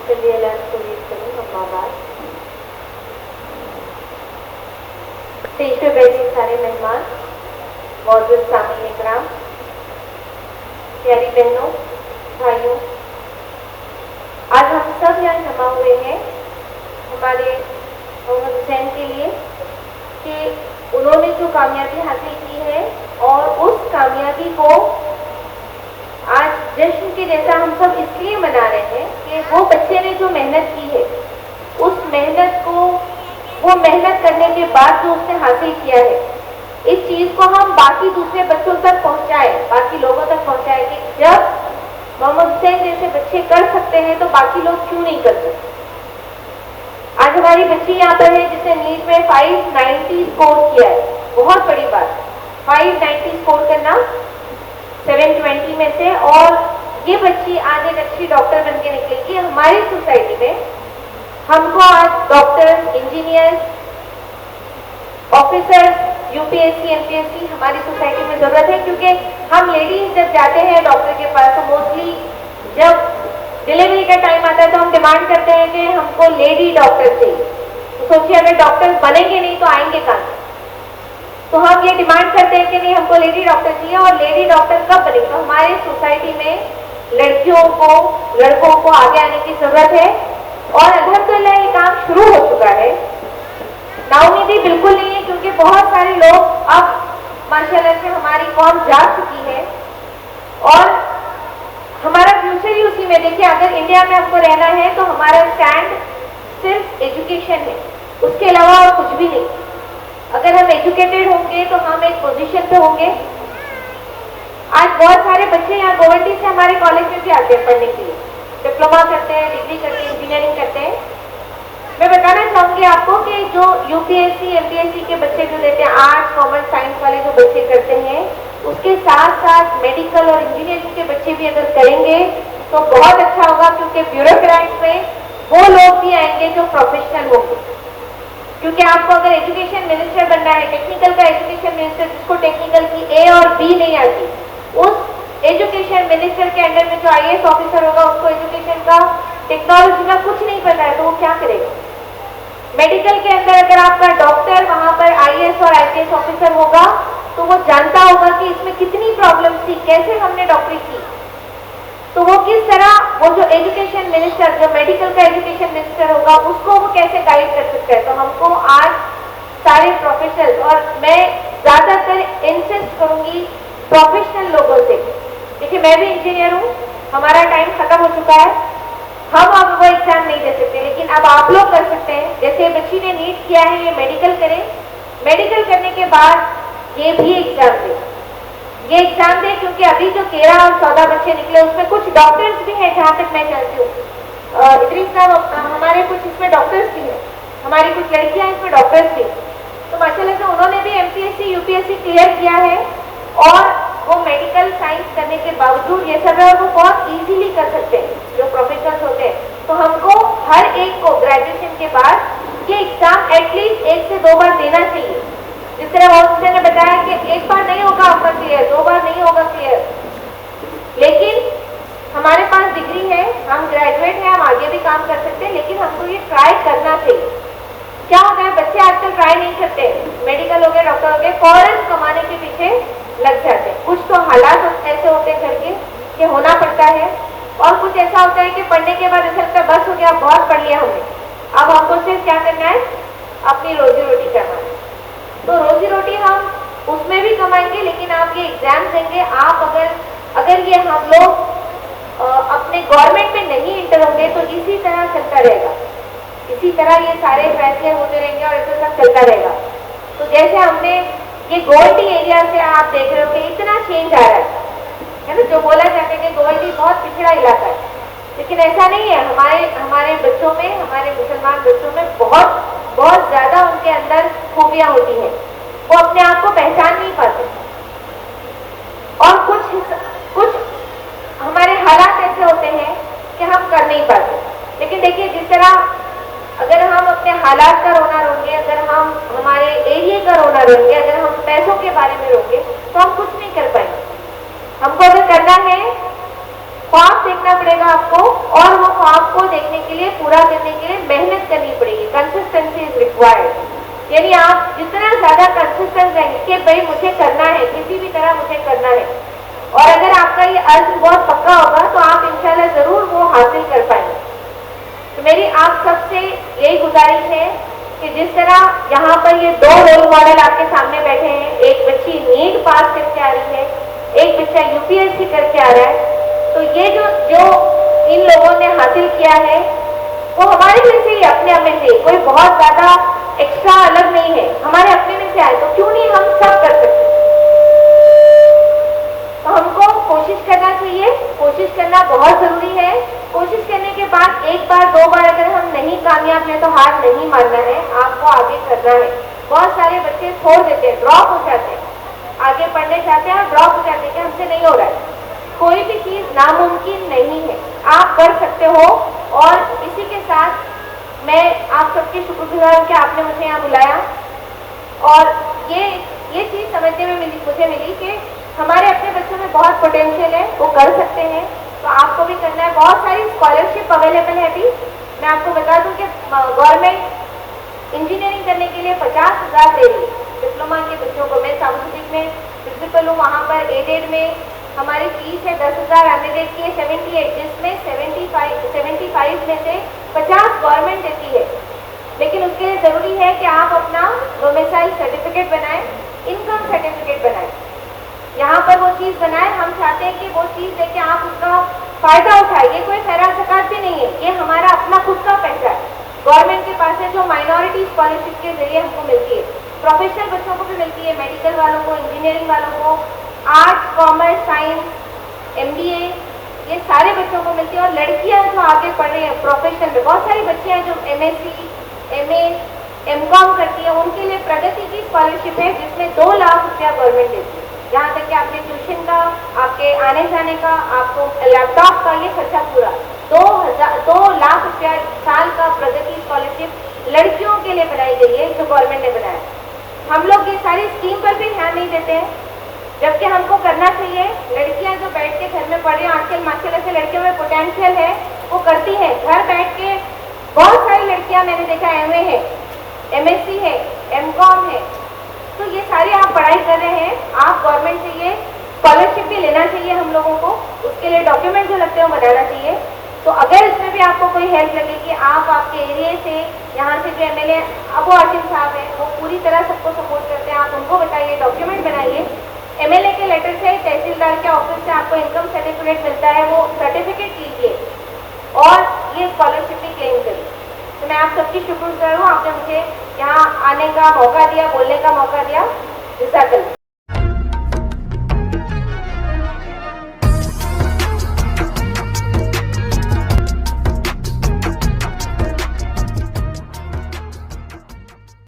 चलिए लंच को लीड करें हम बात। स्टेज पे बैठे सारे मेहमान, मौजूद सामीन इकराम, प्यारी बहनों, भाइयों, आज हम सब यहाँ जमा हुए हैं हमारे मोहम्मद हुसैन के लिए कि उन्होंने जो कामयाबी हासिल की है और उस कामयाबी को आज जश्न के जैसा हम सब इसलिए मना रहे हैं कि वो बच्चे ने जो मेहनत की है, उस मेहनत को, वो मेहनत करने के बाद जो उसने हासिल किया है, इस चीज को हम बाकी दूसरे बच्चों तक पहुंचाए, बाकी लोगों तक पहुंचाए कि जब मोहम्मद हुसैन जैसे बच्चे कर सकते हैं तो बाकी लोग क्यों नहीं कर सकते। आज हमारी बच्ची यहाँ पर है जिसने नीट में 590 स्कोर किया है, बहुत बड़ी बात, 590 स्कोर करना 720 में से, और ये बच्ची आज एक अच्छी डॉक्टर बन के निकलेगी। हमारी सोसाइटी में हमको आज doctors, engineers, officers, UPSC, MPSC हमारी सोसाइटी में जरूरत है, क्योंकि हम लेडीज जब जाते हैं डॉक्टर के पास तो मोस्टली जब डिलीवरी का टाइम आता है तो हम डिमांड करते हैं कि हमको लेडी डॉक्टर चाहिए। तो सोचिए अगर डॉक्टर बनेंगे नहीं तो आएंगे कहाँ। तो हम ये डिमांड करते हैं कि नहीं हमको लेडी डॉक्टर चाहिए, और लेडी डॉक्टर कब बने, तो हमारे सोसाइटी में लड़कियों को, लड़कों को आगे आने की जरूरत है। और अल्हम्दुलिल्लाह ये काम शुरू हो चुका है। नाउमीदी बिल्कुल नहीं है, क्योंकि बहुत सारे लोग अब माशाल्लाह से हमारी कौम जाग चुकी है और हमारा फ्यूचर ही उसी में। देखिए अगर इंडिया में आपको रहना है तो हमारा स्टैंड सिर्फ एजुकेशन है, उसके अलावा और कुछ भी नहीं। अगर हम एजुकेटेड होंगे तो हम एक पोजीशन पे होंगे। आज बहुत सारे बच्चे यहाँ गोवंडी से हमारे कॉलेज में भी आते हैं पढ़ने के लिए, डिप्लोमा करते हैं, डिग्री करते हैं, इंजीनियरिंग करते हैं। मैं बताना चाहूंगी आपको कि जो यूपीएससी, एमपीएससी के बच्चे जो देते हैं, आर्ट्स, कॉमर्स, साइंस वाले जो बच्चे करते हैं, उसके साथ साथ मेडिकल और इंजीनियरिंग के बच्चे भी अगर करेंगे तो बहुत अच्छा होगा, क्योंकि ब्यूरोक्रेट्स में वो लोग भी आएंगे जो प्रोफेशनल होंगे। क्योंकि आपको अगर एजुकेशन मिनिस्टर बनना है, टेक्निकल का एजुकेशन मिनिस्टर, जिसको टेक्निकल की ए और बी नहीं आती, उस एजुकेशन मिनिस्टर के अंडर में जो आईएएस ऑफिसर होगा उसको एजुकेशन का, टेक्नोलॉजी का कुछ नहीं पता है, तो वो क्या करेगा। मेडिकल के अंदर अगर आपका डॉक्टर वहां पर आईएएस और आईपीएस ऑफिसर होगा तो वो जानता होगा कि इसमें कितनी प्रॉब्लम थी, कैसे हमने डॉक्टरी की, तो वो किस तरह, वो जो एजुकेशन मिनिस्टर, जो मेडिकल का एजुकेशन मिनिस्टर होगा, उसको वो कैसे गाइड कर सकता है। तो हमको आज सारे प्रोफेशनल, और मैं ज्यादातर इंसिस्ट करूंगी प्रोफेशनल लोगों से। देखिए मैं भी इंजीनियर हूँ, हमारा टाइम खत्म हो चुका है, हम अब वो एग्जाम नहीं दे सकते, लेकिन अब आप लोग कर सकते हैं। जैसे बच्ची ने नीट किया है, ये मेडिकल करें, मेडिकल करने के बाद ये भी एग्जाम दे, ये एग्जाम दे, क्योंकि अभी जो 13 और 14 बच्चे निकले उसमें कुछ डॉक्टर्स भी हैं, जहाँ तक मैं जानती हूँ। इदरीस साहब हमारे कुछ इसमें डॉक्टर्स भी हैं, हमारी कुछ लड़कियां इसमें डॉक्टर्स भी, तो माशाल्लाह से उन्होंने भी एमपीएससी, यूपीएससी क्लियर किया है और वो मेडिकल साइंस करने के बावजूद ये सब है, और वो बहुत इजीली कर सकते हैं जो प्रोफेशनल्स होते हैं। तो हमको हर एक को ग्रेजुएशन के बाद ये एग्जाम एटलीस्ट 1 से 2 बार देना चाहिए। जिस तरह बहुत ने बताया कि एक बार नहीं होगा आपका क्लियर, 2 बार नहीं होगा क्लियर, लेकिन हमारे पास डिग्री है, हम ग्रेजुएट हैं, हम आगे भी काम कर सकते हैं, लेकिन हमको ये ट्राई करना चाहिए। क्या होता है, बच्चे आजकल ट्राई नहीं करते, मेडिकल हो गए, डॉक्टर हो गए, फौरन कमाने के पीछे लग जाते हैं। कुछ तो हालात ऐसे होते हैं घर के कि होना पड़ता है, और कुछ ऐसा होता है कि पढ़ने के बाद ऐसा लगता है बस हो गया, बहुत पढ़ लिया हमने, अब हमको सिर्फ क्या करना है, अपनी रोजी रोटी करना है। तो रोजी रोटी हम उसमें भी कमाएंगे, लेकिन आप ये एग्जाम देंगे, आप अगर ये हम लोग अपने गवर्नमेंट में नहीं इंटर होंगे तो इसी तरह चलता रहेगा, इसी तरह ये सारे फैसले होते रहेंगे और ऐसा सब चलता रहेगा। तो जैसे हमने ये गोवंडी एरिया से आप देख रहे हो कि इतना चेंज आ रहा है ना, जो बोला जाता है कि गोवंडी बहुत पिछड़ा इलाका है, लेकिन ऐसा नहीं है। हमारे बच्चों में, हमारे मुसलमान बच्चों में बहुत ज्यादा उनके अंदर खूबियां होती हैं, वो अपने आप को पहचान नहीं पाते, और कुछ हमारे हालात ऐसे होते हैं कि हम कर नहीं पाते। लेकिन देखिए जिस तरह अगर हम अपने हालात का रोना रोएंगे, अगर हम हमारे एरिया का रोना रोएंगे, अगर हम पैसों के बारे में रोएंगे तो हम कुछ नहीं कर पाएंगे। हमको अगर करना है ख्वाब देखना पड़ेगा आपको, और वो ख्वाब को देखने के लिए पूरा करने के लिए मेहनत करनी पड़ेगी। Consistency is required. यानी आप जितना ज्यादा कंसिस्टेंट रहेंगे कि भाई मुझे करना है, किसी भी तरह मुझे करना है, और अगर आपका ये अर्थ बहुत पक्का होगा तो आप इंशाल्लाह जरूर वो हासिल कर पाएंगे। तो मेरी आप सबसे यही गुजारिश है कि जिस तरह यहाँ पर ये दो रोल मॉडल आपके सामने बैठे हैं, एक बच्ची नीट पास करके आ रही है, एक बच्चा यूपीएससी करके आ रहा है, तो ये जो इन लोगों ने हासिल किया है वो हमारे में से ही, अपने में से, कोई बहुत ज्यादा एक्स्ट्रा अलग नहीं है, हमारे अपने में से आए, तो क्यों नहीं हम सब कर सकते। तो हमको कोशिश करना चाहिए, कोशिश करना बहुत जरूरी है। कोशिश करने के बाद एक बार दो बार अगर हम नहीं कामयाब हैं तो हार नहीं मानना है, आपको आगे करना है। बहुत सारे बच्चे छोड़ देते हैं, ड्रॉप हो जाते हैं, आगे पढ़ने जाते हैं और ड्रॉप हो जाते हैं कि हमसे नहीं हो रहा है। कोई भी चीज नामुमकिन नहीं है, आप कर सकते हो। और इसी के साथ मैं आप सबकी शुक्रगुजार हूं कि आपने मुझे यहाँ बुलाया, और ये चीज समझने में मुझे मिली कि हमारे अपने बच्चों में बहुत पोटेंशियल है, वो कर सकते हैं, तो आपको भी करना है। बहुत सारी स्कॉलरशिप अवेलेबल है अभी। मैं आपको बता दूं कि गवर्नमेंट इंजीनियरिंग करने के लिए 50,000 दे रही है डिप्लोमा के बच्चों को। मैं साउथ में प्रिंसिपल हूँ, वहाँ पर एडेड में हमारी फीस है 10,000, अनएडेड की है 78, जिसमें 75 में से 50 गवर्नमेंट देती है। लेकिन उसके लिए जरूरी है कि आप अपना डोमिसाइल सर्टिफिकेट बनाएं, इनकम सर्टिफिकेट बनाएं, यहाँ पर वो चीज बनाए। हम चाहते हैं कि वो चीज लेके आप उसका फायदा उठाए। ये कोई खैरा ज़कात भी नहीं है, ये हमारा अपना खुद का पैसा है। गवर्नमेंट के पास है जो माइनॉरिटी स्कॉलरशिप के जरिए हमको मिलती है, प्रोफेशनल बच्चों को भी मिलती है, मेडिकल वालों को, इंजीनियरिंग वालों को, आर्ट्स, कॉमर्स, साइंस, MBA, ये सारे बच्चों को मिलती है। और लड़कियां जो आगे पढ़ रही है प्रोफेशनल में, बहुत सारी बच्चियां जो MSc, MA, MCOM करती है, उनके लिए प्रगति की स्कॉलरशिप है जिसमें 2 लाख रुपया गवर्नमेंट देती है। यहाँ तक कि आपके ट्यूशन का, आपके आने जाने का, आपको लैपटॉप का, ये खर्चा पूरा 2 लाख रुपया साल का प्रगति स्कॉलरशिप लड़कियों के लिए बनाई गई है, जो गवर्नमेंट ने बनाया। हम लोग ये सारी स्कीम पर भी ध्यान नहीं देते हैं, जबकि हमको करना चाहिए। लड़कियां जो बैठ के घर में पढ़ रही हैं, आजकल माशाल्लाह से लड़कियों में पोटेंशियल है, वो करती है। घर बैठ के बहुत सारी लड़कियां मैंने देखा MA है, MSc है, MCOM है, तो ये सारी आप पढ़ाई कर रहे हैं। आप गवर्नमेंट से ये स्कॉलरशिप भी लेना चाहिए हम लोगों को, उसके लिए डॉक्यूमेंट जो लगते हैं वो बनाना चाहिए। तो अगर इसमें भी आपको कोई हेल्प लगे कि आप आपके एरिया से, यहाँ से जो MLA अबू आसिम साहब हैं, वो पूरी तरह सबको सपोर्ट करते हैं, आप उनको बताइए, डॉक्यूमेंट बनाइए। MLA के लेटर से, तहसीलदार के ऑफिस से आपको इनकम सर्टिफिकेट मिलता है, वो सर्टिफिकेट लीजिए और ये स्कॉलरशिप भी क्लेम करिए। तो मैं आप सबकी शुक्रगुजार हूँ, आपने मुझे यहाँ आने का मौका दिया, बोलने का मौका दिया। जज़ाकल्लाह।